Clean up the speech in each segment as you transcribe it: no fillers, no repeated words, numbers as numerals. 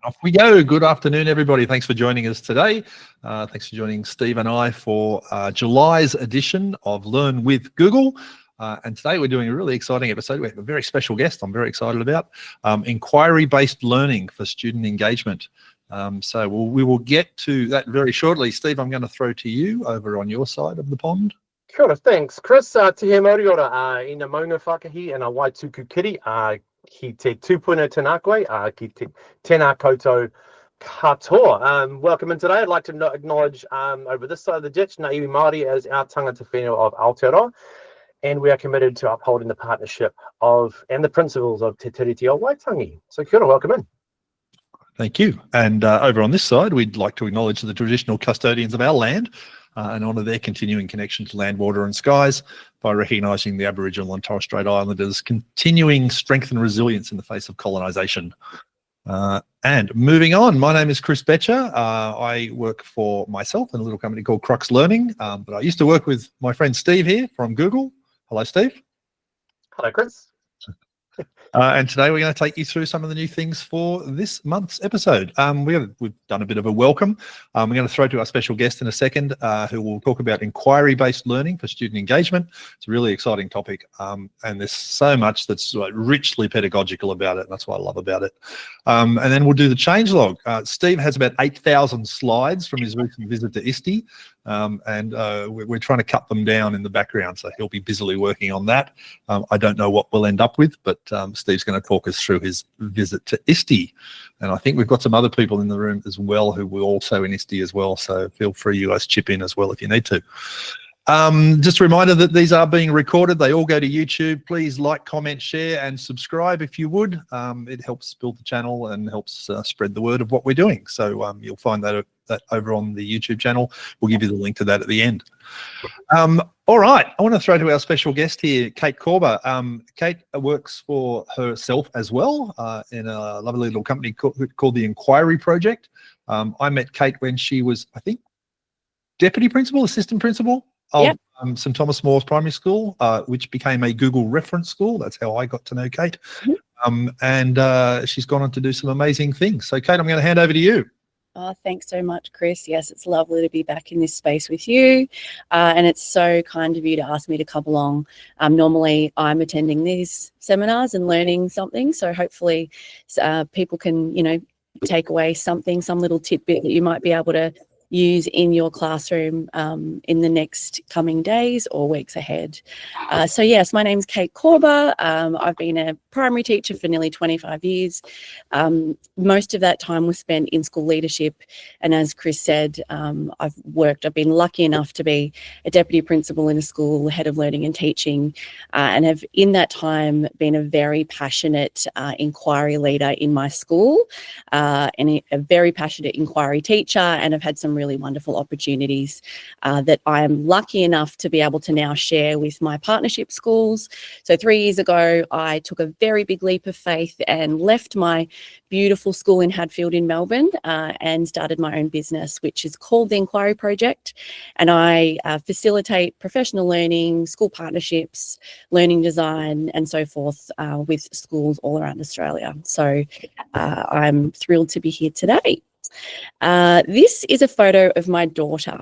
Off we go. Good afternoon, everybody. Thanks for joining us today. Thanks for joining Steve and I for July's edition of Learn with Google. And today we're doing a really exciting episode. We have a very special guest I'm very excited about, inquiry-based learning for student engagement. So we will get to that very shortly. Steve, I'm going to throw to you over on your side of the pond. Kia ora, thanks, Chris. Te he mauri ora ina maunga whakahi and a waituku kiri. Ki te tūpuna tēnā koe, ki te tēnā koutou katoa. Welcome in today. I'd like to acknowledge over this side of the ditch, Ngā iwi Māori as our tangata whenua of Aotearoa, and we are committed to upholding the partnership of and the principles of Te Tiriti o Waitangi. So kia ora, welcome in. Thank you. And over on this side, we'd like to acknowledge the traditional custodians of our land and honour their continuing connection to land, water and skies by recognising the Aboriginal and Torres Strait Islanders' continuing strength and resilience in the face of colonisation. And moving on, my name is Chris Betcher. I work for myself in a little company called Crux Learning, but I used to work with my friend Steve here from Google. Hello, Steve. Hello, Chris. And today we're going to take you through some of the new things for this month's episode. We've done a bit of a welcome. We're going to throw to our special guest in a second, who will talk about inquiry-based learning for student engagement. It's a really exciting topic, and there's so much that's richly pedagogical about it, and that's what I love about it. And then we'll do the changelog. Steve has about 8,000 slides from his recent visit to ISTE, and we're trying to cut them down in the background, so he'll be busily working on that. I don't know what we'll end up with, but Steve's going to talk us through his visit to ISTE. And I think we've got some other people in the room as well who were also in ISTE as well, so feel free, you guys, chip in as well if you need to. Just a reminder that these are being recorded. They all go to YouTube. Please like, comment, share and subscribe if you would. It helps build the channel and helps spread the word of what we're doing. So you'll find that over on the YouTube channel. We'll give you the link to that at the end. All right, I want to throw to our special guest here, Kate Korber. Kate works for herself as well in a lovely little company called the Inquiry Project. I met Kate when she was, I think, deputy principal, assistant principal of St Thomas More's Primary School, which became a Google reference school. That's how I got to know Kate. And she's gone on to do some amazing things. So, Kate, I'm going to hand over to you. Oh, thanks so much, Chris. Yes, it's lovely to be back in this space with you. And it's so kind of you to ask me to come along. Normally, I'm attending these seminars and learning something. So hopefully people can, take away something, some little tidbit that you might be able to use in your classroom in the next coming days or weeks ahead. So yes, my name's Kate Korber. I've been a primary teacher for nearly 25 years. Most of that time was spent in school leadership. And as Chris said, I've been lucky enough to be a deputy principal in a school, head of learning and teaching, and have in that time been a very passionate inquiry leader in my school and a very passionate inquiry teacher, and I've had some really wonderful opportunities that I am lucky enough to be able to now share with my partnership schools. So 3 years ago, I took a very big leap of faith and left my beautiful school in Hadfield in Melbourne and started my own business, which is called the Inquiry Project. And I facilitate professional learning, school partnerships, learning design, and so forth with schools all around Australia. So I'm thrilled to be here today. This is a photo of my daughter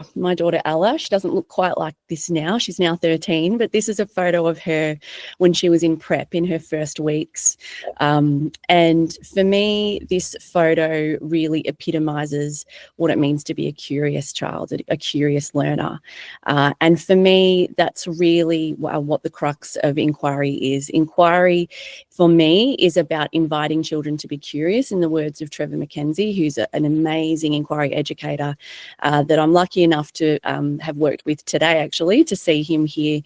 Ella. She doesn't look quite like this now. She's now 13, but this is a photo of her when she was in prep in her first weeks. And for me, this photo really epitomizes what it means to be a curious child, a curious learner. And for me, that's really what the crux of inquiry is. Inquiry, for me, is about inviting children to be curious, in the words of Trevor McKenzie, who's an amazing inquiry educator that I'm lucky enough to have worked with today, actually, to see him here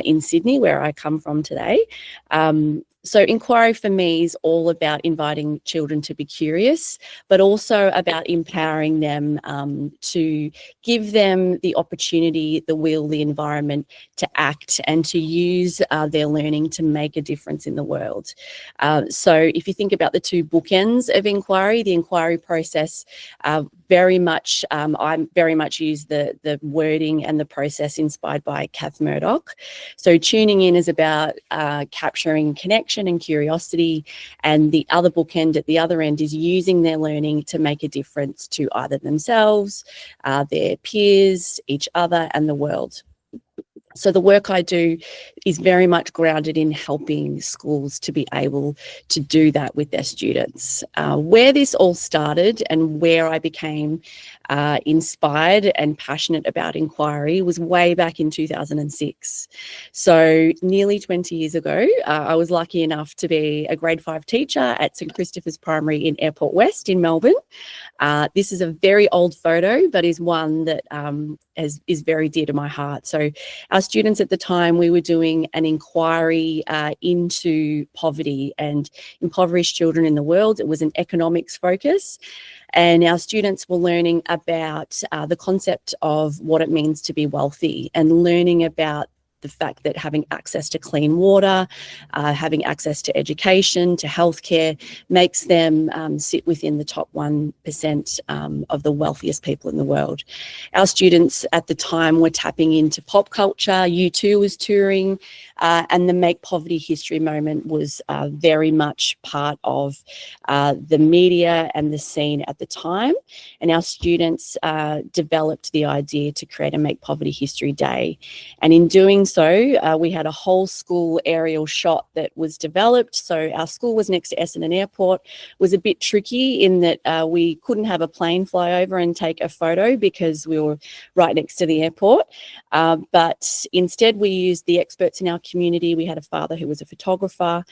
in Sydney, where I come from today. So inquiry for me is all about inviting children to be curious, but also about empowering them to give them the opportunity, the will, the environment to act and to use their learning to make a difference in the world. So if you think about the two bookends of inquiry, the inquiry process, I very much use the wording and the process inspired by Kath Murdoch. So tuning in is about capturing connection, connection and curiosity. And the other bookend at the other end is using their learning to make a difference to either themselves, their peers, each other, and the world. So the work I do is very much grounded in helping schools to be able to do that with their students. Where this all started and where I became inspired and passionate about inquiry was way back in 2006. So nearly 20 years ago, I was lucky enough to be a grade 5 teacher at St Christopher's Primary in Airport West in Melbourne. This is a very old photo, but is one that is very dear to my heart. So our students at the time, we were doing an inquiry into poverty and impoverished children in the world. It was an economics focus. And our students were learning about the concept of what it means to be wealthy and learning about the fact that having access to clean water, having access to education, to healthcare, makes them sit within the top 1% of the wealthiest people in the world. Our students at the time were tapping into pop culture. U2 was touring, and the Make Poverty History moment was very much part of the media and the scene at the time. And our students developed the idea to create a Make Poverty History Day. And in doing so, we had a whole school aerial shot that was developed. So our school was next to Essendon Airport. It was a bit tricky in that we couldn't have a plane fly over and take a photo because we were right next to the airport. But instead, we used the experts in our community. We had a father who was a photographer.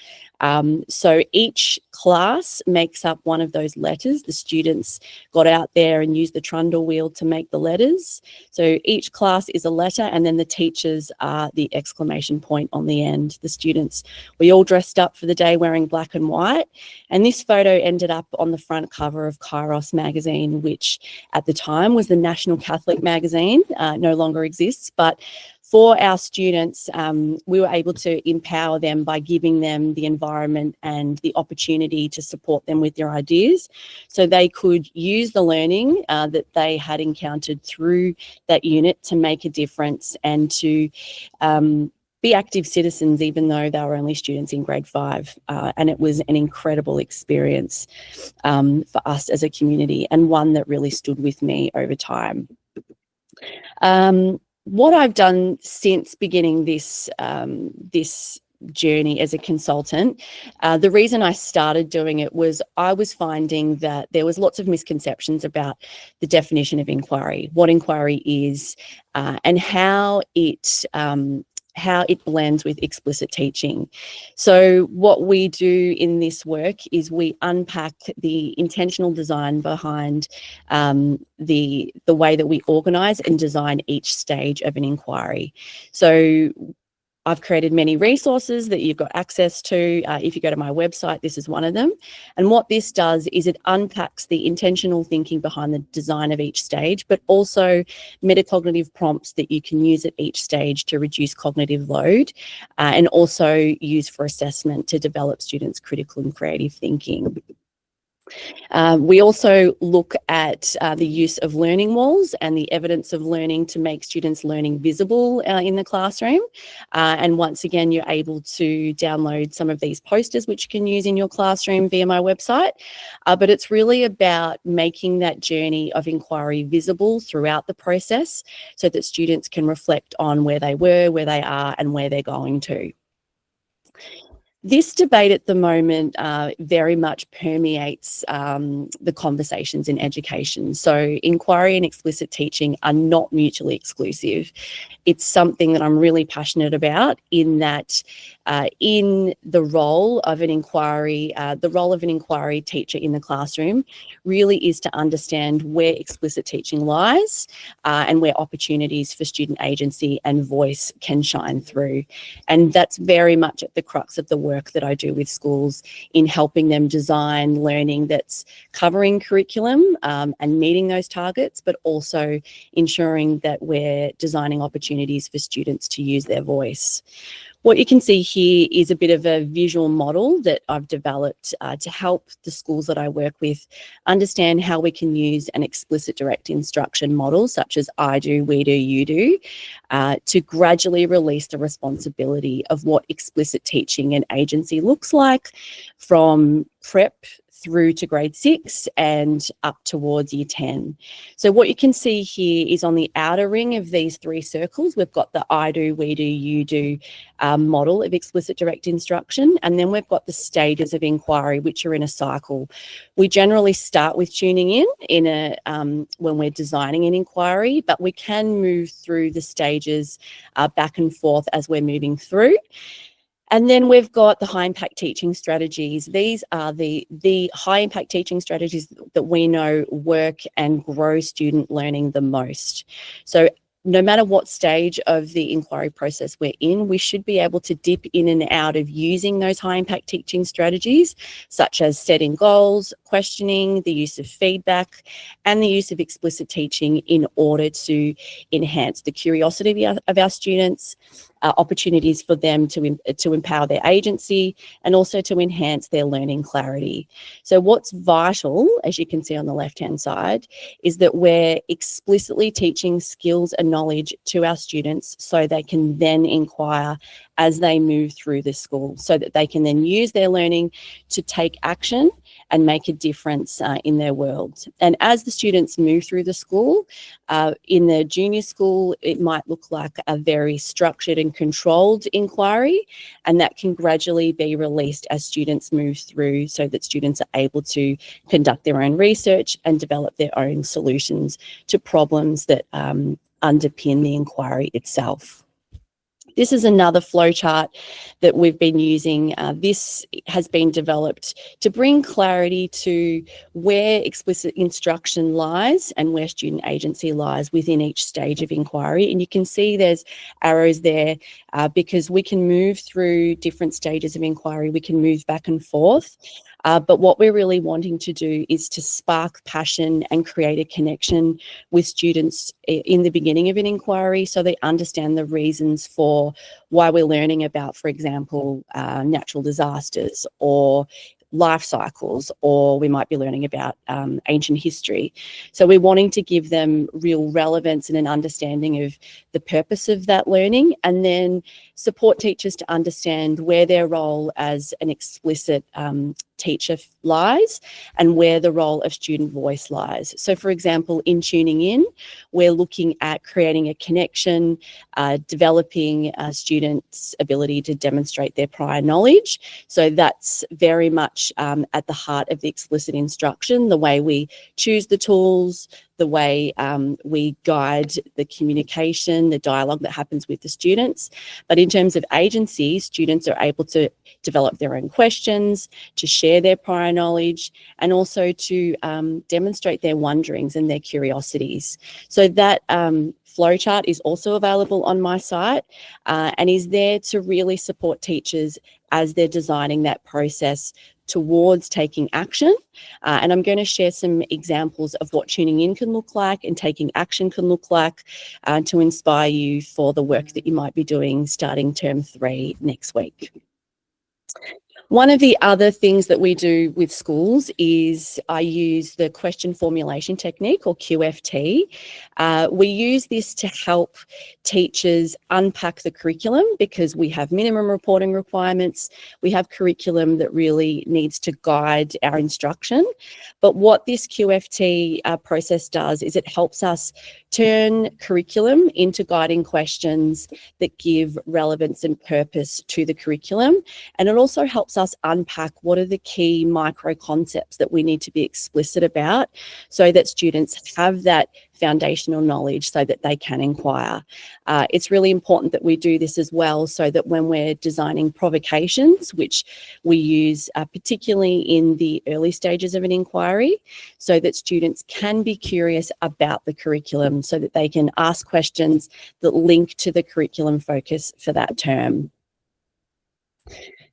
So each class makes up one of those letters. The students got out there and used the trundle wheel to make the letters. So each class is a letter, and then the teachers are the exclamation point on the end. The students, we all dressed up for the day wearing black and white. And this photo ended up on the front cover of Kairos magazine, which at the time was the National Catholic magazine, no longer exists. But for our students, we were able to empower them by giving them the environment and the opportunity to support them with their ideas, so they could use the learning that they had encountered through that unit to make a difference and to be active citizens, even though they were only students in grade 5. And it was an incredible experience for us as a community, and one that really stood with me over time. What I've done since beginning this journey as a consultant, the reason I started doing it was I was finding that there was lots of misconceptions about the definition of inquiry, what inquiry is, and how it blends with explicit teaching. So what we do in this work is we unpack the intentional design behind the way that we organise and design each stage of an inquiry. So I've created many resources that you've got access to. If you go to my website, this is one of them. And what this does is it unpacks the intentional thinking behind the design of each stage, but also metacognitive prompts that you can use at each stage to reduce cognitive load, and also use for assessment to develop students' critical and creative thinking. We also look at the use of learning walls and the evidence of learning to make students' learning visible in the classroom. And once again, you're able to download some of these posters which you can use in your classroom via my website. But it's really about making that journey of inquiry visible throughout the process so that students can reflect on where they were, where they are, and where they're going to. This debate at the moment very much permeates the conversations in education. So inquiry and explicit teaching are not mutually exclusive. It's something that I'm really passionate about, in that in the role of an inquiry teacher in the classroom really is to understand where explicit teaching lies and where opportunities for student agency and voice can shine through. And that's very much at the crux of the work that I do with schools, in helping them design learning that's covering curriculum and meeting those targets, but also ensuring that we're designing opportunities for students to use their voice. What you can see here is a bit of a visual model that I've developed to help the schools that I work with understand how we can use an explicit direct instruction model, such as I do, we do, you do, to gradually release the responsibility of what explicit teaching and agency looks like from prep through to grade 6 and up towards year 10. So what you can see here is on the outer ring of these 3 circles, we've got the I do, we do, you do model of explicit direct instruction. And then we've got the stages of inquiry, which are in a cycle. We generally start with tuning in a when we're designing an inquiry, but we can move through the stages back and forth as we're moving through. And then we've got the high impact teaching strategies. These are the high impact teaching strategies that we know work and grow student learning the most. So no matter what stage of the inquiry process we're in, we should be able to dip in and out of using those high impact teaching strategies, such as setting goals, questioning, the use of feedback, and the use of explicit teaching in order to enhance the curiosity of our students, opportunities for them to empower their agency, and also to enhance their learning clarity. So what's vital, as you can see on the left-hand side, is that we're explicitly teaching skills and knowledge to our students so they can then inquire as they move through the school, so that they can then use their learning to take action and make a difference in their world. And as the students move through the school, in the junior school, it might look like a very structured and controlled inquiry, and that can gradually be released as students move through, so that students are able to conduct their own research and develop their own solutions to problems that underpin the inquiry itself. This is another flowchart that we've been using. This has been developed to bring clarity to where explicit instruction lies and where student agency lies within each stage of inquiry. And you can see there's arrows there because we can move through different stages of inquiry. We can move back and forth. But what we're really wanting to do is to spark passion and create a connection with students in the beginning of an inquiry, so they understand the reasons for why we're learning about, for example, natural disasters or life cycles, or we might be learning about ancient history. So we're wanting to give them real relevance and an understanding of the purpose of that learning, and then support teachers to understand where their role as an explicit teacher lies and where the role of student voice lies. So for example, in tuning in, we're looking at creating a connection, developing students' ability to demonstrate their prior knowledge. So that's very much at the heart of the explicit instruction, the way we choose the tools, the way we guide the communication, the dialogue that happens with the students. But in terms of agency, students are able to develop their own questions, to share their prior knowledge, and also to demonstrate their wonderings and their curiosities. So that flowchart is also available on my site and is there to really support teachers as they're designing that process towards taking action. And I'm going to share some examples of what tuning in can look like and taking action can look like to inspire you for the work that you might be doing starting term 3 next week. One of the other things that we do with schools is I use the question formulation technique, or QFT. We use this to help teachers unpack the curriculum, because we have minimum reporting requirements. We have curriculum that really needs to guide our instruction. But what this QFT process does is it helps us turn curriculum into guiding questions that give relevance and purpose to the curriculum. And it also helps us unpack what are the key micro concepts that we need to be explicit about, so that students have that foundational knowledge so that they can inquire. It's really important that we do this as well, so that when we're designing provocations, which we use particularly in the early stages of an inquiry, so that students can be curious about the curriculum, so that they can ask questions that link to the curriculum focus for that term.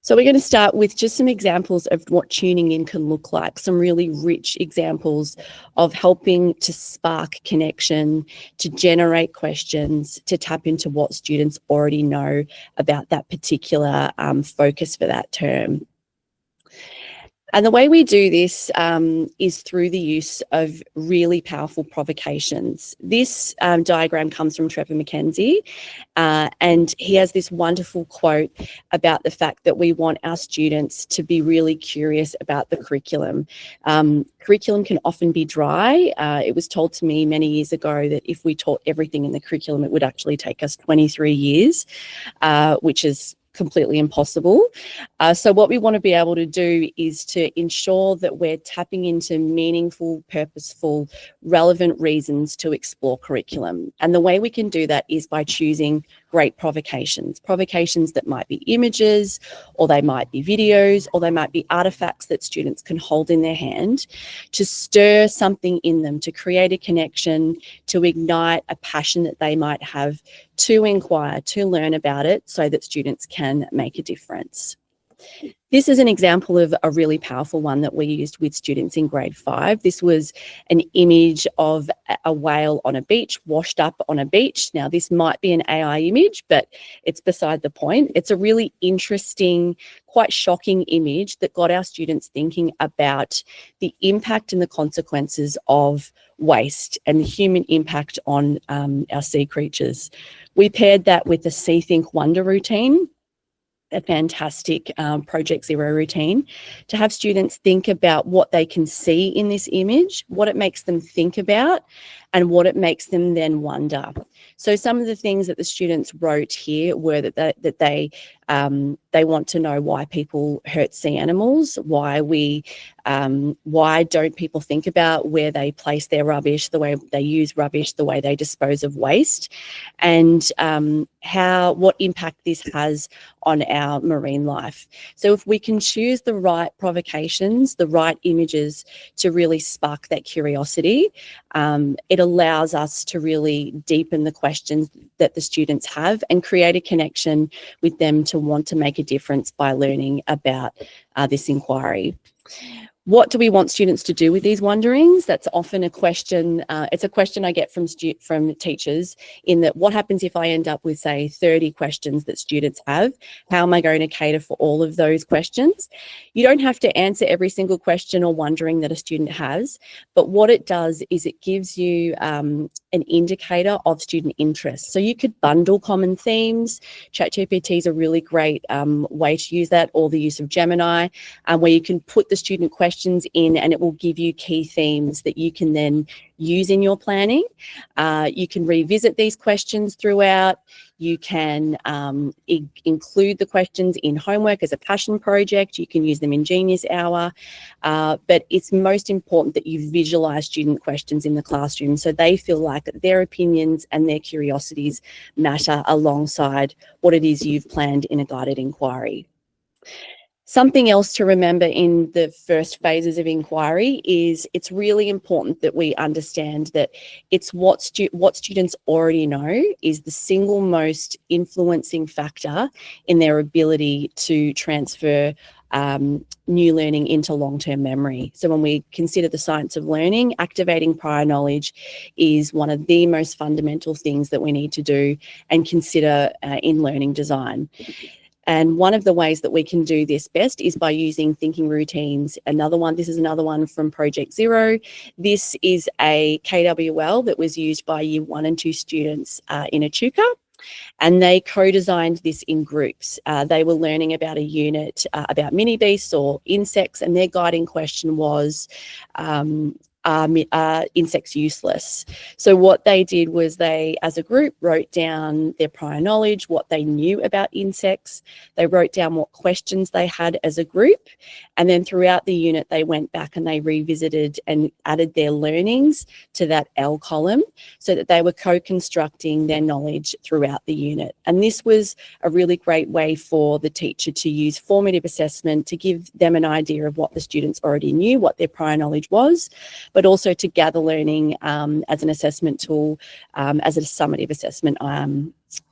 So we're going to start with just some examples of what tuning in can look like, some really rich examples of helping to spark connection, to generate questions, to tap into what students already know about that particular focus for that term. And the way we do this is through the use of really powerful provocations. This diagram comes from Trevor Mackenzie, and he has this wonderful quote about the fact that we want our students to be really curious about the curriculum. Curriculum can often be dry. It was told to me many years ago that if we taught everything in the curriculum, it would actually take us 23 years, which is completely impossible. So what we want to be able to do is to ensure that we're tapping into meaningful, purposeful, relevant reasons to explore curriculum. And the way we can do that is by choosing great provocations that might be images, or they might be videos, or they might be artifacts that students can hold in their hand to stir something in them, to create a connection, to ignite a passion that they might have to inquire, to learn about it so that students can make a difference. This is an example of a really powerful one that we used with students in grade 5. This was an image of a whale on a beach, washed up on a beach. Now, this might be an AI image, but it's beside the point. It's a really interesting, quite shocking image that got our students thinking about the impact and the consequences of waste and the human impact on our sea creatures. We paired that with the Sea Think Wonder routine, a fantastic Project Zero routine, to have students think about what they can see in this image, what it makes them think about, and what it makes them then wonder. So some of the things that the students wrote here were that they want to know why people hurt sea animals, why don't people think about where they place their rubbish, the way they use rubbish, the way they dispose of waste, and what impact this has on our marine life. So if we can choose the right provocations, the right images to really spark that curiosity, it allows us to really deepen the questions that the students have and create a connection with them to want to make a difference by learning about this inquiry. What do we want students to do with these wonderings? That's often a question. It's a question I get from teachers, in that, what happens if I end up with, say, 30 questions that students have? How am I going to cater for all of those questions? You don't have to answer every single question or wondering that a student has, but what it does is it gives you an indicator of student interest. So you could bundle common themes. ChatGPT is a really great way to use that, or the use of Gemini, where you can put the student questions in and it will give you key themes that you can then use in your planning. You can revisit these questions throughout. You can include the questions in homework as a passion project. You can use them in Genius Hour. But it's most important that you visualize student questions in the classroom so they feel like their opinions and their curiosities matter alongside what it is you've planned in a guided inquiry. Something else to remember in the first phases of inquiry is it's really important that we understand that it's what students already know is the single most influencing factor in their ability to transfer new learning into long-term memory. So when we consider the science of learning, activating prior knowledge is one of the most fundamental things that we need to do and consider in learning design. And one of the ways that we can do this best is by using thinking routines. This is another one from Project Zero. This is a KWL that was used by Year 1 and 2 students in Echuca, and they co-designed this in groups. They were learning about a unit about mini beasts or insects, and their guiding question was, are insects useless? So what they did was they, as a group, wrote down their prior knowledge, what they knew about insects. They wrote down what questions they had as a group. And then throughout the unit, they went back and they revisited and added their learnings to that L column so that they were co-constructing their knowledge throughout the unit. And this was a really great way for the teacher to use formative assessment to give them an idea of what the students already knew, what their prior knowledge was, but also to gather learning as an assessment tool, as a summative assessment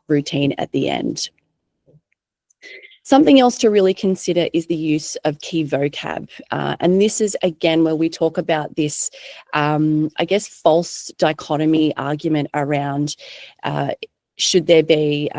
routine at the end. Something else to really consider is the use of key vocab. And this is, again, where we talk about this, I guess, false dichotomy argument around should there be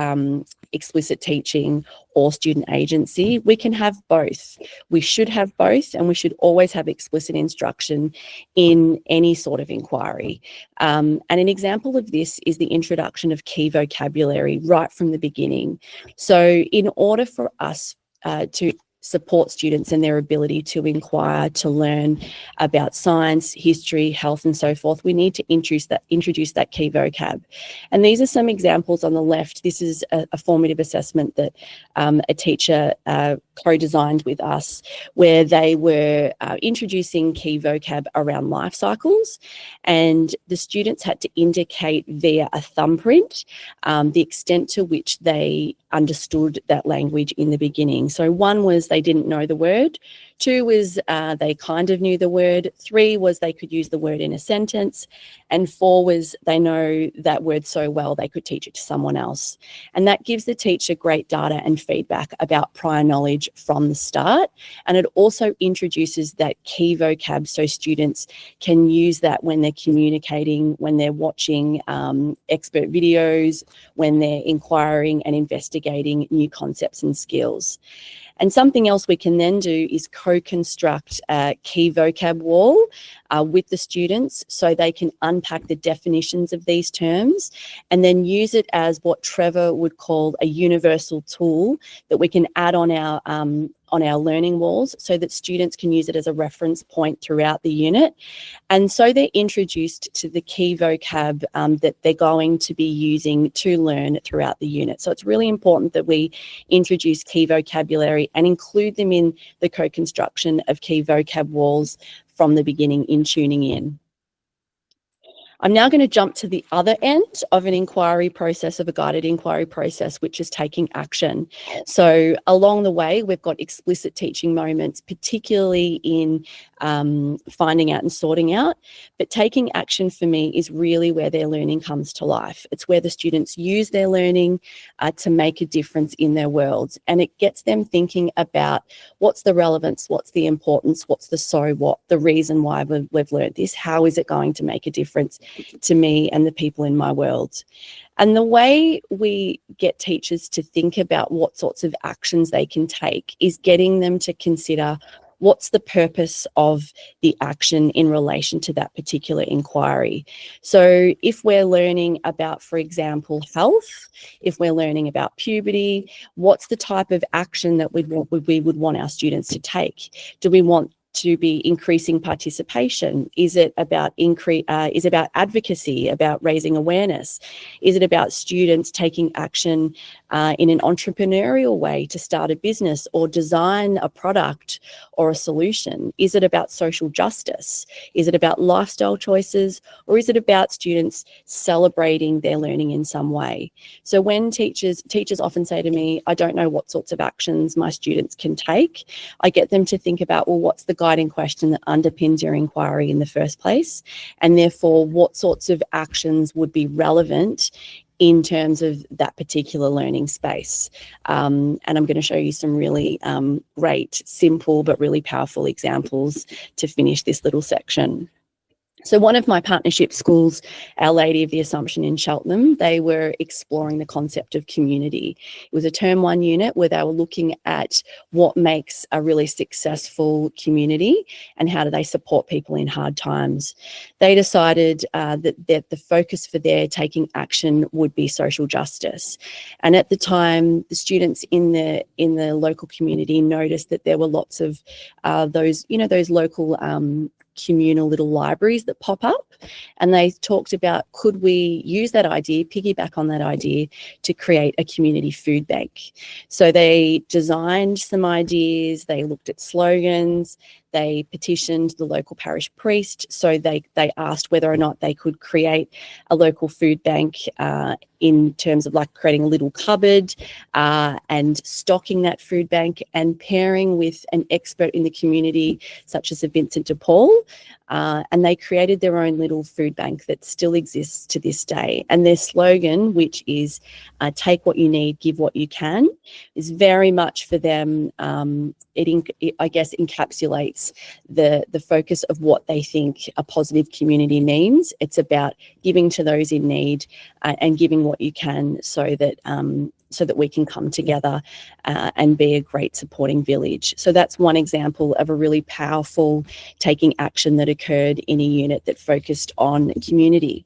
explicit teaching or student agency. We can have both. We should have both, and we should always have explicit instruction in any sort of inquiry. And an example of this is the introduction of key vocabulary right from the beginning. So in order for us to support students and their ability to inquire, to learn about science, history, health, and so forth, we need to introduce that key vocab. And these are some examples on the left. This is a formative assessment that a teacher co-designed with us, where they were introducing key vocab around life cycles, and the students had to indicate via a thumbprint the extent to which they understood that language in the beginning. So 1 was they didn't know the word, 2 was they kind of knew the word, 3 was they could use the word in a sentence, and 4 was they know that word so well they could teach it to someone else. And that gives the teacher great data and feedback about prior knowledge from the start. And it also introduces that key vocab so students can use that when they're communicating, when they're watching expert videos, when they're inquiring and investigating new concepts and skills. And something else we can then do is co-construct a key vocab wall with the students so they can unpack the definitions of these terms and then use it as what Trevor would call a universal tool that we can add on our learning walls so that students can use it as a reference point throughout the unit. And so they're introduced to the key vocab that they're going to be using to learn throughout the unit. So it's really important that we introduce key vocabulary and include them in the co-construction of key vocab walls from the beginning in tuning in. I'm now going to jump to the other end of an inquiry process, of a guided inquiry process, which is taking action. So along the way, we've got explicit teaching moments, particularly in finding out and sorting out. But taking action for me is really where their learning comes to life. It's where the students use their learning to make a difference in their worlds. And it gets them thinking about what's the relevance, what's the importance, what's the so what, the reason why we've learned this, how is it going to make a difference to me and the people in my world. And the way we get teachers to think about what sorts of actions they can take is getting them to consider what's the purpose of the action in relation to that particular inquiry. So if we're learning about, for example, health, if we're learning about puberty, what's the type of action that we would want our students to take? Do we want to be increasing participation? Is it about advocacy, about raising awareness? Is it about students taking action in an entrepreneurial way to start a business or design a product or a solution? Is it about social justice? Is it about lifestyle choices? Or is it about students celebrating their learning in some way? So when teachers often say to me, I don't know what sorts of actions my students can take, I get them to think about, well, what's the guiding question that underpins your inquiry in the first place? And therefore, what sorts of actions would be relevant in terms of that particular learning space? And I'm going to show you some really great, simple, but really powerful examples to finish this little section. So one of my partnership schools, Our Lady of the Assumption in Cheltenham, they were exploring the concept of community. It was a term 1 unit where they were looking at what makes a really successful community and how do they support people in hard times. They decided that the focus for their taking action would be social justice. And at the time, the students in the local community noticed that there were lots of those local communal little libraries that pop up, and they talked about, could we use that idea, piggyback on that idea, to create a community food bank? So they designed some ideas, they looked at slogans, They petitioned the local parish priest. So they asked whether or not they could create a local food bank in terms of like creating a little cupboard and stocking that food bank and pairing with an expert in the community, such as a Vincent de Paul. And they created their own little food bank that still exists to this day. And their slogan, which is take what you need, give what you can, is very much for them. It I guess, encapsulates the focus of what they think a positive community means. It's about giving to those in need and giving what you can so that we can come together and be a great supporting village. So that's one example of a really powerful taking action that occurred in a unit that focused on community.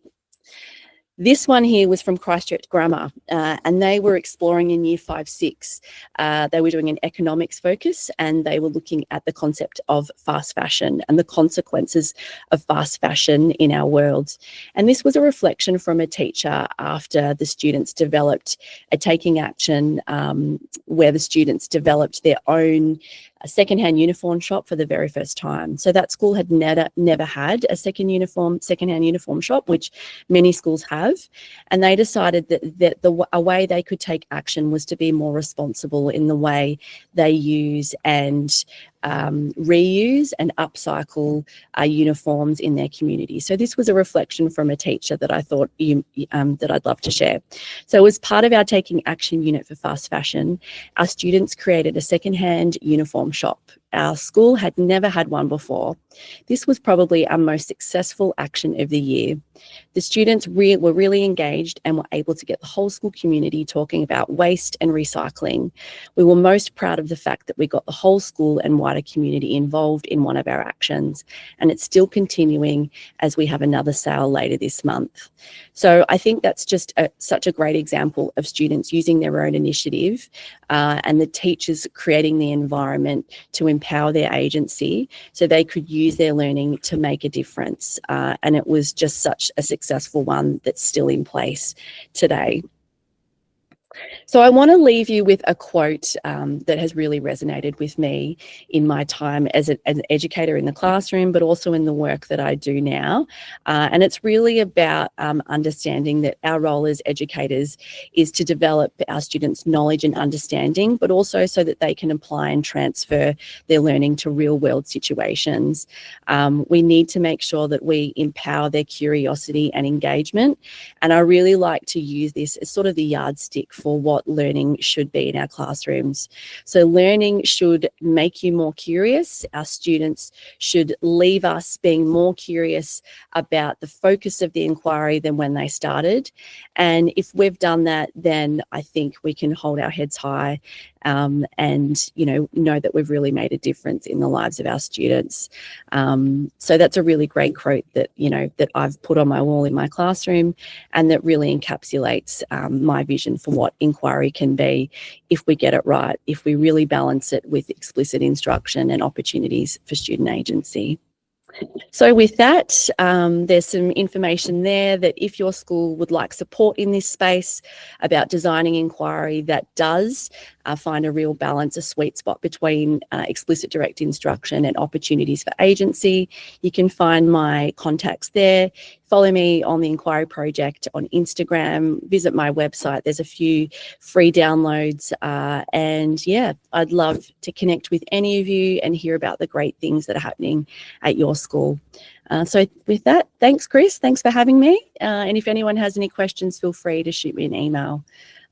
This one here was from Christchurch Grammar, and they were exploring in year 5-6. They were doing an economics focus, and they were looking at the concept of fast fashion and the consequences of fast fashion in our world. And this was a reflection from a teacher after the students developed a taking action where the students developed their own secondhand uniform shop for the very first time. So that school had never had a secondhand uniform shop, which many schools have. And they decided that a way they could take action was to be more responsible in the way they use and reuse and upcycle uniforms in their community. So this was a reflection from a teacher that I thought that I'd love to share. So as part of our Taking Action unit for fast fashion, our students created a secondhand uniform shop. Our school had never had one before. This was probably our most successful action of the year. The students were really engaged and were able to get the whole school community talking about waste and recycling. We were most proud of the fact that we got the whole school and wider community involved in one of our actions, and it's still continuing as we have another sale later this month. So I think that's just such a great example of students using their own initiative and the teachers creating the environment to empower their agency so they could use their learning to make a difference. And it was just such a successful one that's still in place today. So I want to leave you with a quote that has really resonated with me in my time as an educator in the classroom, but also in the work that I do now. And it's really about understanding that our role as educators is to develop our students' knowledge and understanding, but also so that they can apply and transfer their learning to real world situations. We need to make sure that we empower their curiosity and engagement. And I really like to use this as sort of the yardstick for what learning should be in our classrooms. So learning should make you more curious. Our students should leave us being more curious about the focus of the inquiry than when they started. And if we've done that, then I think we can hold our heads high and know that we've really made a difference in the lives of our students. So that's a really great quote that that I've put on my wall in my classroom, and that really encapsulates my vision for what inquiry can be if we get it right, if we really balance it with explicit instruction and opportunities for student agency. So with that, there's some information there that if your school would like support in this space about designing inquiry that does find a real balance, a sweet spot between explicit direct instruction and opportunities for agency, you can find my contacts there. Follow me on the Inquiry Project on Instagram, visit my website. There's a few free downloads. And yeah, I'd love to connect with any of you and hear about the great things that are happening at your school. So with that, thanks, Chris. Thanks for having me. And if anyone has any questions, feel free to shoot me an email.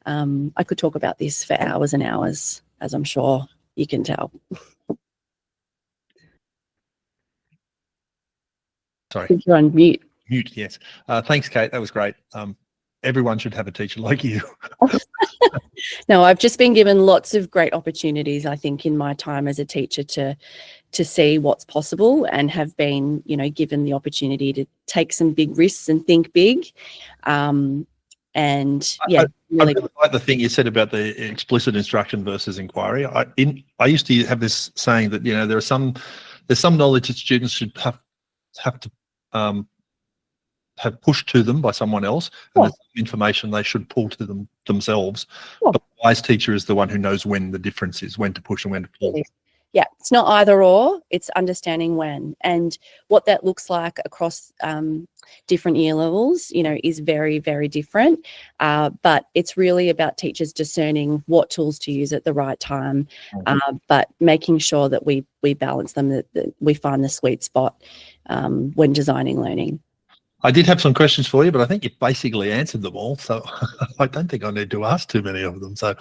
I could talk about this for hours and hours, as I'm sure you can tell. Sorry. I think you're on mute. Mute, yes. Thanks, Kate. That was great. Everyone should have a teacher like you. No, I've just been given lots of great opportunities, I think, in my time as a teacher to see what's possible, and have been, given the opportunity to take some big risks and think big. And yeah, I really like the thing you said about the explicit instruction versus inquiry. I used to have this saying that there's some knowledge that students should have to have pushed to them by someone else, and there's some information they should pull to themselves. But the wise teacher is the one who knows when the difference is, when to push and when to pull. Yeah, it's not either or, it's understanding when. And what that looks like across different year levels, you know, is very, very different. But it's really about teachers discerning what tools to use at the right time, but making sure that we balance them, that we find the sweet spot when designing learning. I did have some questions for you, but I think you basically answered them all. So I don't think I need to ask too many of them. So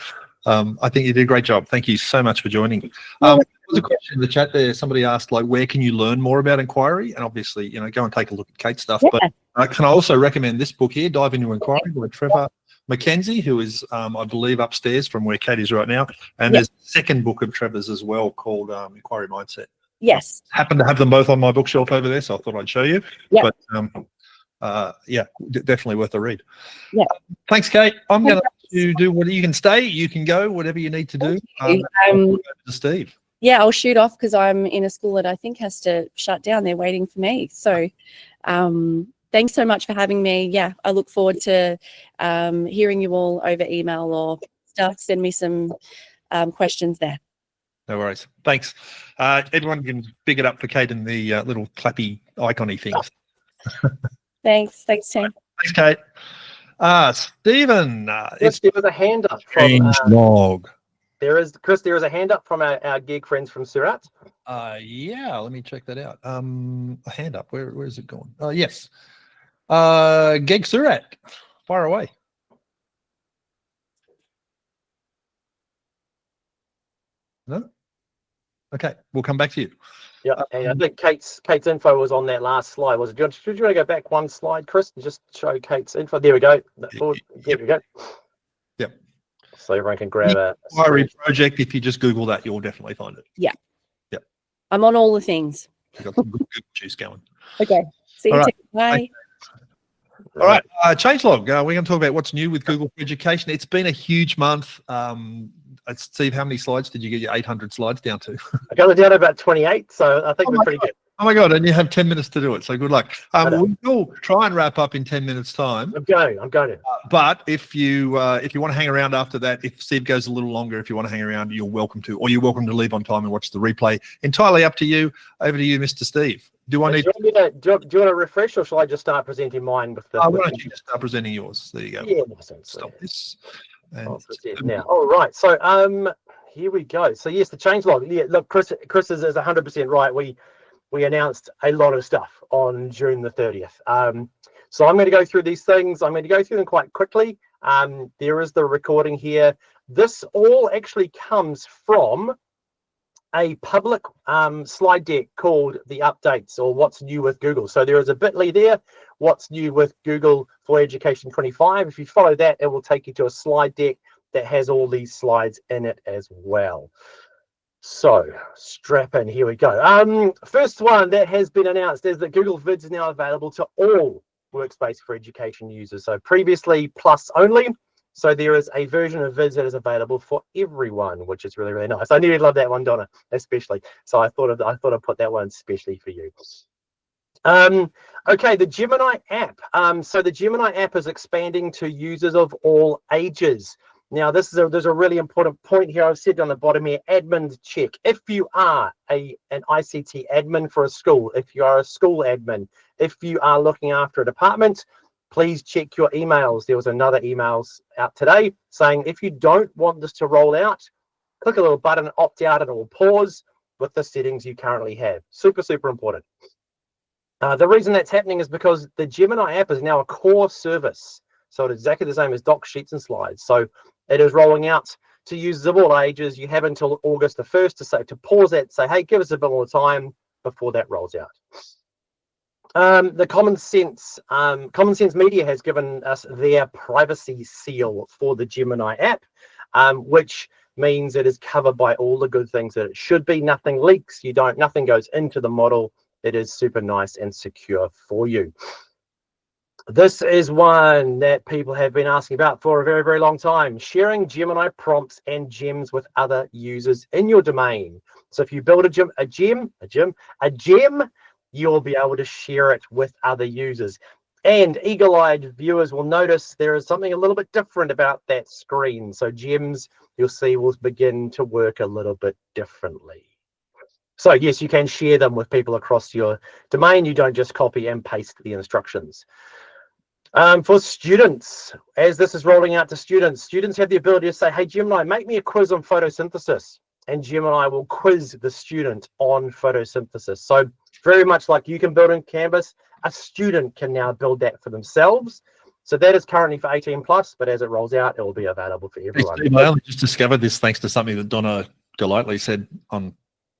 I think you did a great job. Thank you so much for joining. There was a question in the chat there. Somebody asked, like, where can you learn more about inquiry? And obviously, you know, go and take a look at Kate's stuff. Yeah. But can I also recommend this book here, Dive Into Inquiry by Trevor Mackenzie, who is, I believe, upstairs from where Kate is right now. And there's a second book of Trevor's as well called Inquiry Mindset. Yes. I happen to have them both on my bookshelf over there, so I thought I'd show you. Yep. But yeah, definitely worth a read. Yeah. Thanks, Kate. I'm going to do what you can stay, you can go, whatever you need to do. To Steve. Yeah, I'll shoot off because I'm in a school that I think has to shut down. They're waiting for me. So thanks so much for having me. Yeah, I look forward to hearing you all over email or stuff. Send me some questions there. No worries. Thanks. Everyone can big it up for Kate and the little clappy icon-y things. Thanks. Thanks, team. Thanks, Kate. Stephen. Yes, there was a hand up from log. Chris, there is a hand up from our gig friends from Surat. Yeah, let me check that out. A hand up. Where is it going? Yes. Geg Surat. Fire away. No? Okay, we'll come back to you. Yeah, and I think Kate's info was on that last slide. Was it? Should you want to go back one slide, Chris, and just show Kate's info? There we go. There we go. Yep. So everyone can grab a inquiry project. If you just Google that, you'll definitely find it. Yeah. Yep. I'm on all the things. We've got some good Google juice going. Okay. See you. All right. Bye. All right, changelog. We're going to talk about what's new with Google for Education. It's been a huge month. Steve, how many slides did you get your 800 slides down to? I got it down to about 28, so I think we're pretty good. Oh my God, and you have 10 minutes to do it, so good luck. We'll try and wrap up in 10 minutes time. I'm going to. But if you want to hang around after that, if Steve goes a little longer, if you want to hang around, you're welcome to, or you're welcome to leave on time and watch the replay. Entirely up to you. Over to you, Mr. Steve. Do you want to refresh, or shall I just start presenting mine with the? Why don't you just start presenting yours? There you go. Yeah, stop this. I'll present now. All right. So here we go. So yes, the changelog. Yeah, look, Chris is 100% right. We announced a lot of stuff on June the 30th. So I'm going to go through these things. I'm going to go through them quite quickly. There is the recording here. This all actually comes from a public slide deck called the updates, or what's new with Google. So there is a bit.ly there, what's new with Google for Education 25. If you follow that, it will take you to a slide deck that has all these slides in it as well. So strap in, here we go. First one that has been announced is that Google Vids is now available to all Workspace for Education users. So previously Plus only. So there is a version of Vids that is available for everyone, which is really, really nice. I knew you'd love that one, Donna, especially. So I thought I'd put that one especially for you. Okay, the Gemini app. So the Gemini app is expanding to users of all ages. Now, there's a really important point here. I've said on the bottom here, admin check. If you are an ICT admin for a school, if you are a school admin, if you are looking after a department, please check your emails. There was another email out today saying if you don't want this to roll out, click a little button, opt out, and it will pause with the settings you currently have. Super, super important. The reason that's happening is because the Gemini app is now a core service. So it's exactly the same as Docs, Sheets, and Slides. So it is rolling out to users of all ages. You have until August the 1st to pause that, say, hey, give us a bit more time before that rolls out. The Common Sense Media has given us their privacy seal for the Gemini app, which means it is covered by all the good things that it should be. Nothing leaks. Nothing goes into the model. It is super nice and secure for you. This is one that people have been asking about for a very, very long time. Sharing Gemini prompts and gems with other users in your domain. So if you build a gem, you'll be able to share it with other users. And eagle-eyed viewers will notice there is something a little bit different about that screen. So gems, you'll see, will begin to work a little bit differently. So yes, you can share them with people across your domain. You don't just copy and paste the instructions. For students, as this is rolling out to students have the ability to say, hey, Gemini, make me a quiz on photosynthesis. And Gemini will quiz the student on photosynthesis. So very much like you can build in Canvas, a student can now build that for themselves. So that is currently for 18 plus, but as it rolls out, it will be available for everyone. Hey, Steve, I only just discovered this thanks to something that Donna Golightly said on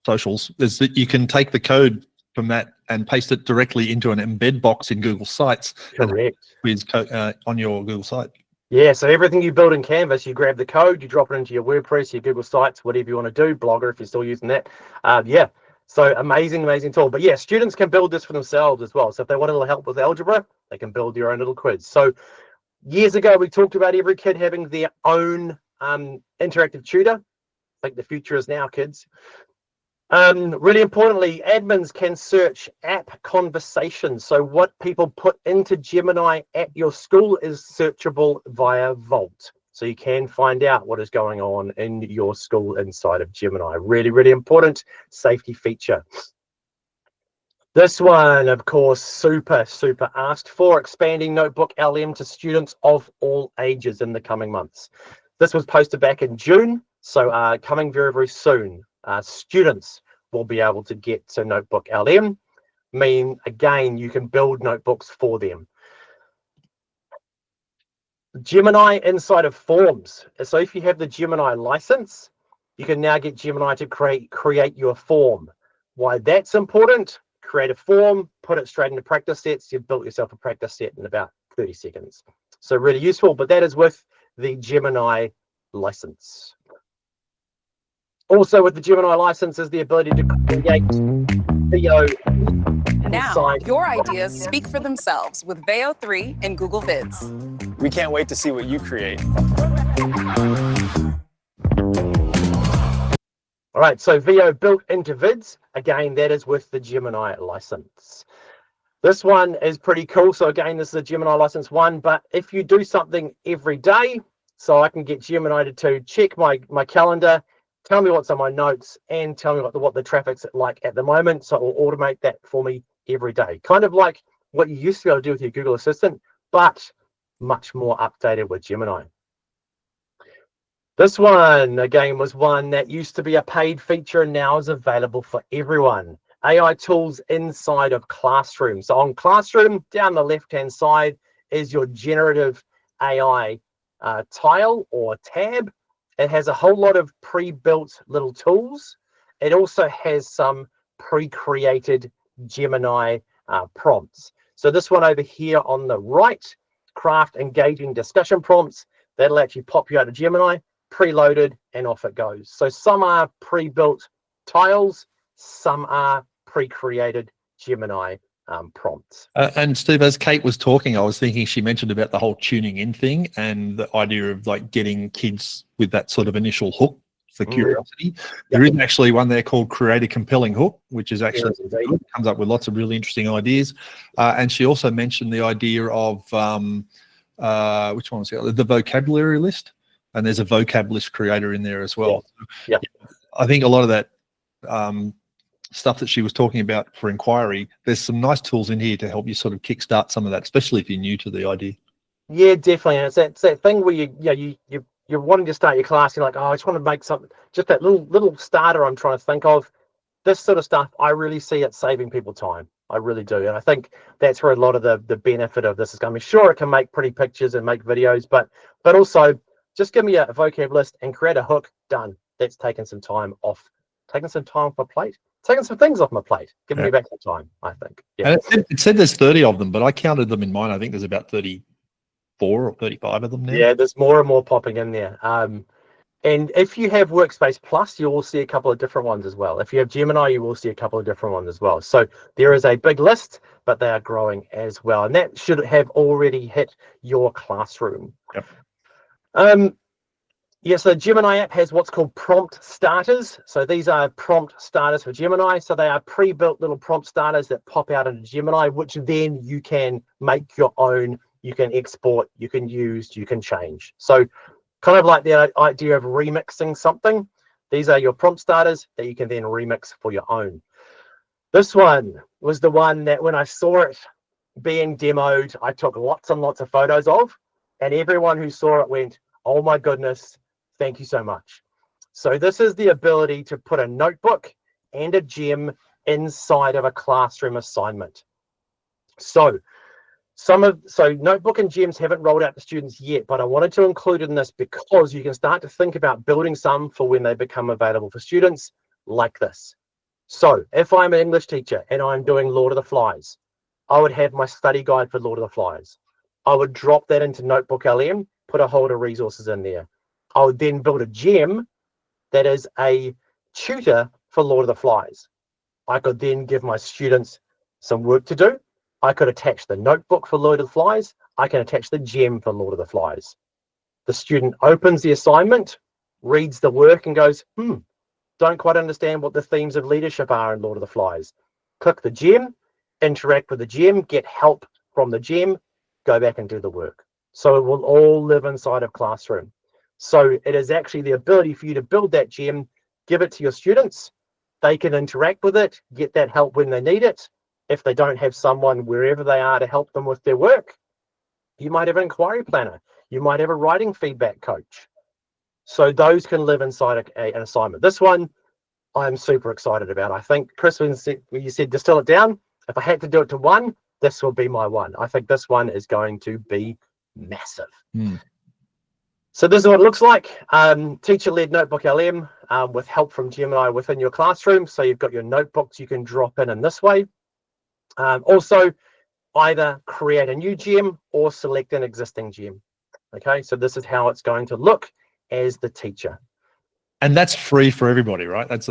socials, is that you can take the code from that and paste it directly into an embed box in Google Sites. Correct. With on your Google site. Yeah, so everything you build in Canvas, you grab the code, you drop it into your WordPress, your Google Sites, whatever you want to do, Blogger if you're still using that. Yeah, so amazing tool. But yeah, students can build this for themselves as well. So if they want a little help with algebra, they can build their own little quiz. So years ago, we talked about every kid having their own interactive tutor. I think the future is now, kids. Really importantly, admins can search app conversations. So what people put into Gemini at your school is searchable via Vault. So you can find out what is going on in your school inside of Gemini. Really important safety feature. This one, of course, super asked for, expanding Notebook LM to students of all ages in the coming months. This was posted back in June, so coming very soon. Students will be able to get to Notebook LM, meaning again you can build notebooks for them. Gemini inside of Forms. So if you have the Gemini license, you can now get Gemini to create your form. Why that's important? Create a form, put it straight into practice sets. You've built yourself a practice set in about 30 seconds. So really useful, but that is with the Gemini license. Also with the Gemini license is the ability to create video. Now, your ideas speak for themselves with Veo 3 and Google Vids. We can't wait to see what you create. All right, so Veo built into Vids. Again, that is with the Gemini license. This one is pretty cool. So again, this is a Gemini license 1, but if you do something every day, so I can get Gemini to check my calendar, tell me what's on my notes, and tell me what the traffic's like at the moment. So it will automate that for me every day. Kind of like what you used to be able to do with your Google Assistant, but much more updated with Gemini. This one, again, was one that used to be a paid feature and now is available for everyone. AI tools inside of Classroom. So on Classroom, down the left-hand side is your generative AI tile or tab. It has a whole lot of pre-built little tools. It also has some pre-created Gemini prompts. So this one over here on the right, craft engaging discussion prompts, that'll actually pop you out of Gemini, preloaded, and off it goes. So some are pre-built tiles, some are pre-created Gemini prompts. And Steve, as Kate was talking, I was thinking she mentioned about the whole tuning in thing and the idea of like getting kids with that sort of initial hook for curiosity. There is actually one there called Create a Compelling Hook, which is actually good. Comes up with lots of really interesting ideas. And she also mentioned the idea of which one was it? The vocabulary list. And there's a vocab list creator in there as well. Yeah. I think a lot of that stuff that she was talking about for inquiry, there's some nice tools in here to help you sort of kickstart some of that, especially if you're new to the idea. Yeah, definitely. And it's that thing where you're wanting to start your class. You're like, oh, I just want to make something, just that little starter I'm trying to think of. This sort of stuff, I really see it saving people time. I really do. And I think that's where a lot of the benefit of this is coming. Sure, it can make pretty pictures and make videos, but also just give me a vocab list and create a hook. Done. That's taken some time off. Taking some time off my plate. Taking some things off my plate. Giving me back some time, I think. Yeah. And it said there's 30 of them, but I counted them in mine. I think there's about 34 or 35 of them now. Yeah, there's more and more popping in there. And if you have Workspace Plus, you will see a couple of different ones as well. If you have Gemini, you will see a couple of different ones as well. So there is a big list, but they are growing as well. And that should have already hit your classroom. Yep. Yeah, so the Gemini app has what's called prompt starters. So these are prompt starters for Gemini. So they are pre-built little prompt starters that pop out into Gemini, which then you can make your own, you can export, you can use, you can change. So kind of like the idea of remixing something. These are your prompt starters that you can then remix for your own. This one was the one that when I saw it being demoed, I took lots and lots of photos of, and everyone who saw it went, oh my goodness, thank you so much. So this is the ability to put a notebook and a gem inside of a classroom assignment. So notebook and gems haven't rolled out to students yet, but I wanted to include it in this because you can start to think about building some for when they become available for students like this. So if I'm an English teacher and I'm doing Lord of the Flies, I would have my study guide for Lord of the Flies. I would drop that into Notebook LM, put a whole lot of resources in there. I would then build a gem that is a tutor for Lord of the Flies. I could then give my students some work to do. I could attach the notebook for Lord of the Flies. I can attach the gem for Lord of the Flies. The student opens the assignment, reads the work and goes, don't quite understand what the themes of leadership are in Lord of the Flies. Click the gem, interact with the gem, get help from the gem, go back and do the work. So it will all live inside of Classroom. So it is actually the ability for you to build that gem, give it to your students. They can interact with it, get that help when they need it. If they don't have someone wherever they are to help them with their work, you might have an inquiry planner. You might have a writing feedback coach. So those can live inside an assignment. This one, I'm super excited about. I think, Chris, when you said distill it down, if I had to do it to one, this will be my one. I think this one is going to be massive. So this is what it looks like. Teacher-led Notebook LM with help from Gemini within your classroom. So you've got your notebooks you can drop in this way. Also, either create a new gem or select an existing gem. Okay, so this is how it's going to look as the teacher. And that's free for everybody, right? That's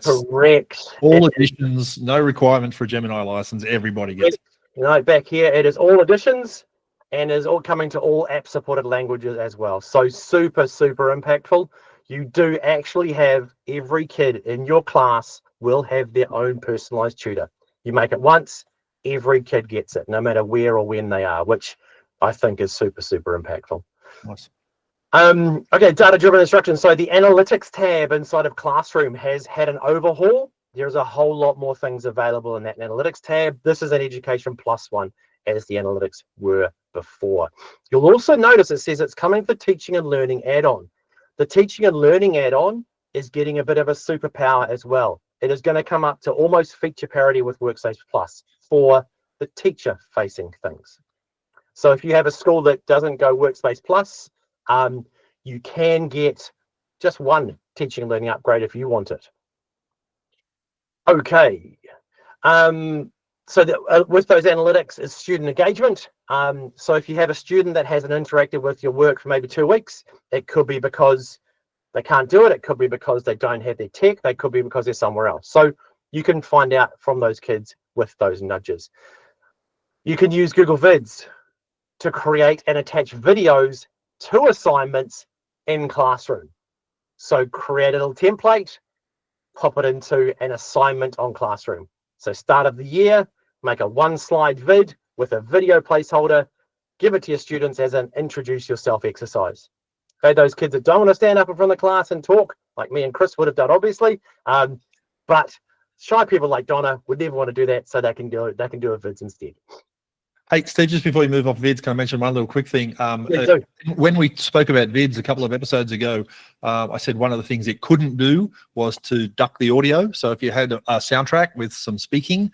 correct. All editions, no requirement for a Gemini license. Everybody gets it. You know, back here, it is all editions and is all coming to all app supported languages as well. So super, super impactful. You do actually have every kid in your class will have their own personalized tutor. You make it once, every kid gets it, no matter where or when they are, which I think is super, super impactful. Nice. Okay, data-driven instruction. So the analytics tab inside of Classroom has had an overhaul. There's a whole lot more things available in that analytics tab. This is an Education Plus one, as the analytics were before. You'll also notice it says it's coming for Teaching and Learning add-on. The Teaching and Learning add-on is getting a bit of a superpower as well. It is going to come up to almost feature parity with Workspace Plus for the teacher-facing things. So if you have a school that doesn't go Workspace Plus, you can get just one Teaching and Learning upgrade if you want it. Okay. So with those analytics is student engagement. So if you have a student that hasn't interacted with your work for maybe 2 weeks, it could be because they can't do it. It could be because they don't have their tech. They could be because they're somewhere else. So you can find out from those kids with those nudges. You can use Google Vids to create and attach videos to assignments in Classroom. So create a little template, pop it into an assignment on Classroom. So start of the year, make a 1-slide vid with a video placeholder, give it to your students as an introduce yourself exercise. Okay, those kids that don't want to stand up in front of the class and talk, like me and Chris would have done, obviously, but shy people like Donna would never want to do that, so they can do it. They can do a vids instead. Hey, Steve, just before you move off vids, can I mention one little quick thing? When we spoke about vids a couple of episodes ago, I said one of the things it couldn't do was to duck the audio. So if you had a soundtrack with some speaking,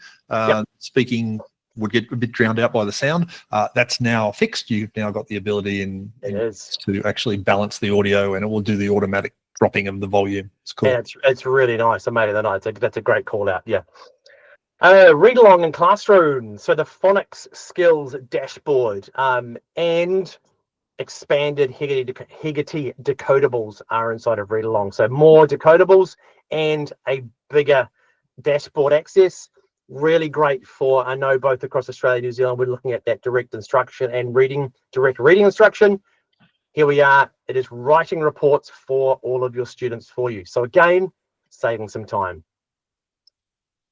speaking would get a bit drowned out by the sound. That's now fixed. You've now got the ability to actually balance the audio, and it will do the automatic dropping of the volume. It's cool. Yeah, it's really nice. I made it nice. That's a great call out. Yeah. Read along in Classroom. So the phonics skills dashboard and expanded Heggerty decodables are inside of read along. So more decodables and a bigger dashboard access. Really great for, I know both across Australia and New Zealand, we're looking at that direct instruction and direct reading instruction. Here we are. It is writing reports for all of your students for you. So again, saving some time.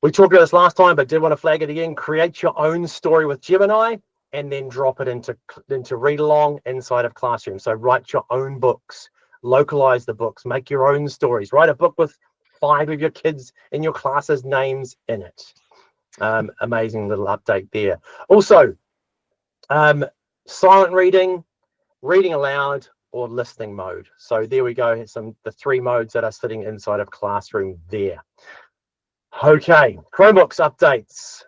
We talked about this last time, but did want to flag it again. Create your own story with Gemini and then drop it into read along inside of Classroom. So write your own books, localize the books, make your own stories, write a book with 5 of your kids in your class's names in it. Amazing little update there. Also, silent reading, reading aloud, or listening mode. So there we go, the 3 modes that are sitting inside of Classroom there. Okay, Chromebooks updates.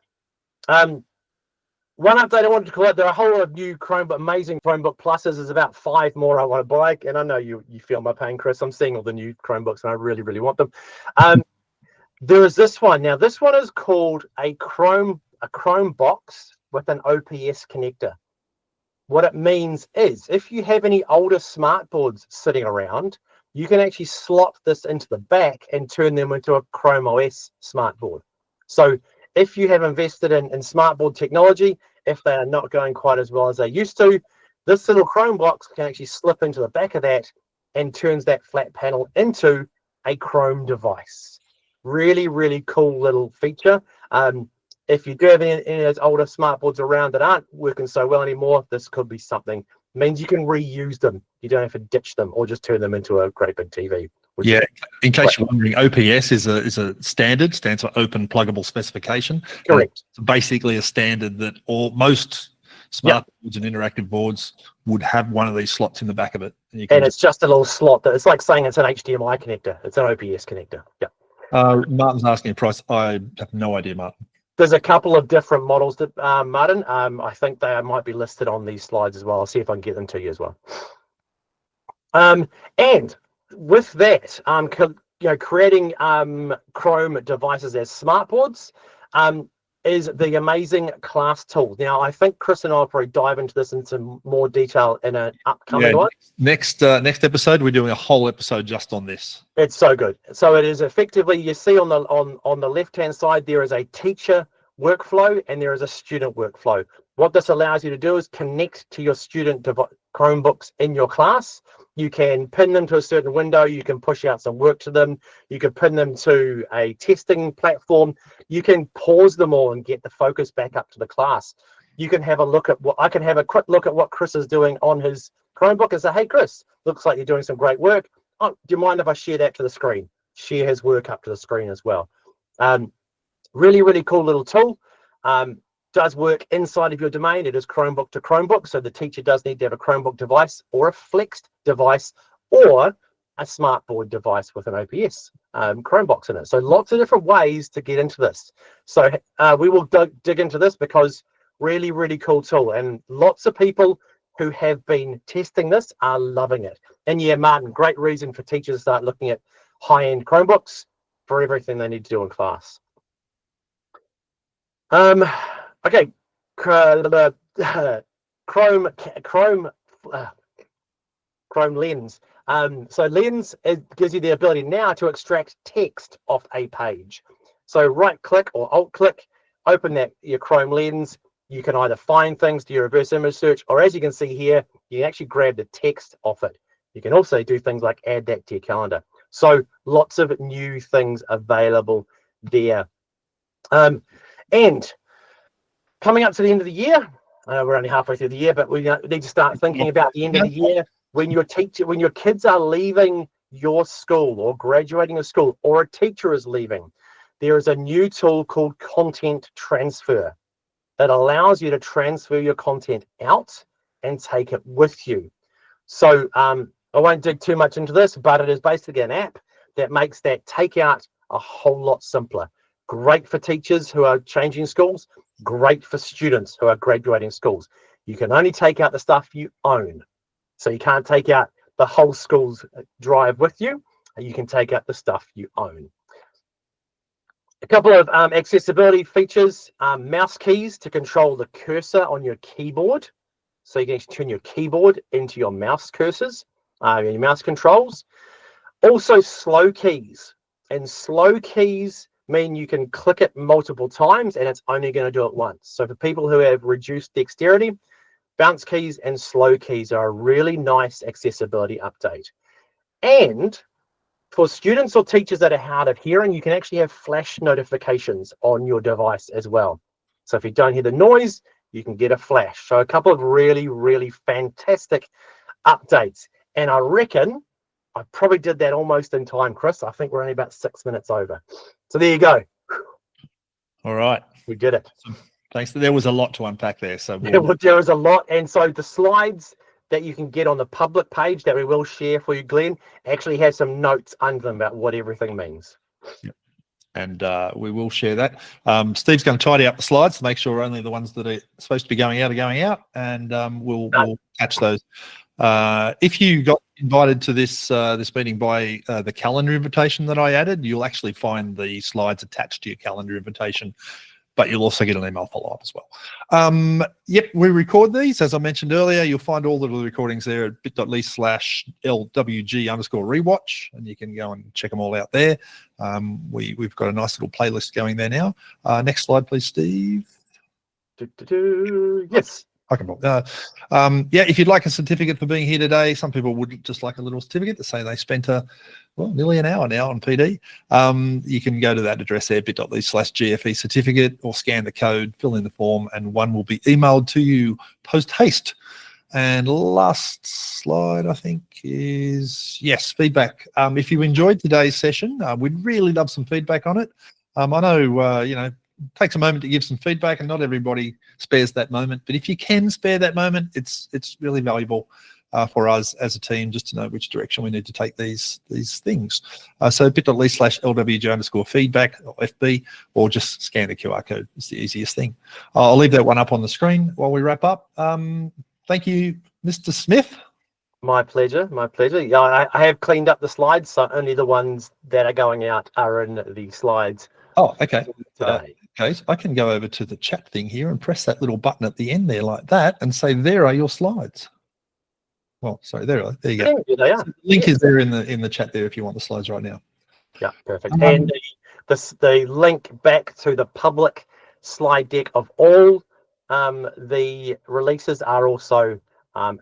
One update I wanted to call out, there are a whole lot of new amazing Chromebook Pluses. There's about 5 more I want to buy, and I know you feel my pain, Chris. I'm seeing all the new Chromebooks and I really, really want them. There is this one. Now, this one is called a Chrome box with an OPS connector. What it means is if you have any older smart boards sitting around, you can actually slot this into the back and turn them into a Chrome OS smart board. So if you have invested in smartboard technology, if they are not going quite as well as they used to, this little Chrome box can actually slip into the back of that and turns that flat panel into a Chrome device. Really, really cool little feature. If you do have any of those older smartboards around that aren't working so well anymore, this could be something. It means you can reuse them. You don't have to ditch them or just turn them into a great big TV. Yeah, in case you're wondering, OPS is a standard, stands for Open Pluggable Specification. Correct. It's basically a standard that most smart boards and interactive boards would have one of these slots in the back of it. And it's just a little slot. It's like saying it's an HDMI connector. It's an OPS connector. Yeah. Martin's asking a price. I have no idea, Martin. There's a couple of different models, Martin. I think they might be listed on these slides as well. I'll see if I can get them to you as well. And with that, creating Chrome devices as smartboards is the amazing Class tool. Now, I think Chris and I will probably dive into this in some more detail in an upcoming one. Next episode, we're doing a whole episode just on this. It's so good. So it is effectively, you see on the left-hand side, there is a teacher workflow and there is a student workflow. What this allows you to do is connect to your student Chromebooks in your class. You can pin them to a certain window. You can push out some work to them. You can pin them to a testing platform. You can pause them all and get the focus back up to the class. You can have a look at I can have a quick look at what Chris is doing on his Chromebook and say, hey, Chris, looks like you're doing some great work. Oh, do you mind if I share that to the screen? Share his work up to the screen as well. Really, really cool little tool. Does work inside of your domain. It is Chromebook to Chromebook, so the teacher does need to have a Chromebook device or a flexed device or a smartboard device with an OPS Chromebox in it. So lots of different ways to get into this. So we will dig into this because really, really cool tool, and lots of people who have been testing this are loving it. And yeah, Martin, great reason for teachers to start looking at high-end Chromebooks for everything they need to do in class. Okay, Chrome Lens. So Lens gives you the ability now to extract text off a page. So right-click or alt-click, open your Chrome Lens. You can either find things, do your reverse image search, or as you can see here, you can actually grab the text off it. You can also do things like add that to your calendar. So lots of new things available there. And coming up to the end of the year, we're only halfway through the year, but we need to start thinking about the end of the year when your kids are leaving your school or graduating a school, or a teacher is leaving. There is a new tool called Content Transfer that allows you to transfer your content out and take it with you. So I won't dig too much into this, but it is basically an app that makes that takeout a whole lot simpler. Great for teachers who are changing schools, great for students who are graduating schools. You can only take out the stuff you own. So you can't take out the whole school's drive with you. You can take out the stuff you own. A couple of accessibility features, mouse keys to control the cursor on your keyboard. So you can actually turn your keyboard into your mouse cursors, your mouse controls. Also slow keys, and slow keys mean you can click it multiple times and it's only going to do it once. So for people who have reduced dexterity, bounce keys and slow keys are a really nice accessibility update. And for students or teachers that are hard of hearing, you can actually have flash notifications on your device as well. So if you don't hear the noise, you can get a flash. So a couple of really, really fantastic updates. And I reckon I probably did that almost in time, Chris. I think we're only about 6 minutes over. So there you go. All right. We did it. Thanks. There was a lot to unpack there. So There was a lot. And so the slides that you can get on the public page that we will share for you, Glenn, actually has some notes under them about what everything means. Yep. And we will share that. Steve's going to tidy up the slides to make sure only the ones that are supposed to be going out are going out, and we'll catch those. If you got invited to this meeting by the calendar invitation that I added, you'll actually find the slides attached to your calendar invitation, but you'll also get an email follow-up as well. Yep, we record these. As I mentioned earlier, you'll find all of the recordings there at bit.ly/LWG_rewatch, and you can go and check them all out there. We've got a nice little playlist going there now. Next slide, please, Steve. Yes. I can if you'd like a certificate for being here today, some people would just like a little certificate to say they spent nearly an hour now on PD. You can go to that address there, bit.ly/GFE certificate, or scan the code, fill in the form, and one will be emailed to you post haste. And last slide, I think, is feedback. If you enjoyed today's session, we'd really love some feedback on it. I know takes a moment to give some feedback, and not everybody spares that moment, but if you can spare that moment, it's really valuable for us as a team, just to know which direction we need to take these things. So bit.ly/LWG_feedback or FB, or just scan the QR code. It's the easiest thing. I'll leave that one up on the screen while we wrap up. Thank you, Mr. Smith. My pleasure. Yeah, I have cleaned up the slides, so only the ones that are going out are in the slides. Oh, okay. Today. Okay, so I can go over to the chat thing here and press that little button at the end there like that and say, there are your slides. Well, sorry, there you go. Yeah, they are. So the link is there in the chat there if you want the slides right now. Yeah, perfect. And the link back to the public slide deck of all the releases are also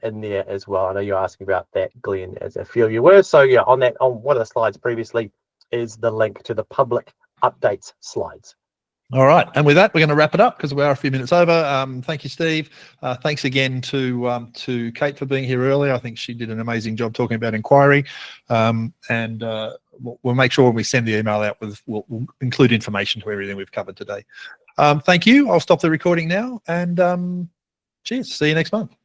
in there as well. I know you're asking about that, Glenn, as a few of you were. So yeah, on one of the slides previously is the link to the public updates slides. All right, and with that, we're going to wrap it up because we are a few minutes over. Thank you, Steve. Thanks again to Kate for being here earlier. I think she did an amazing job talking about inquiry, and we'll make sure when we send the email out, we'll include information to everything we've covered today. Thank you. I'll stop the recording now, and cheers. See you next month.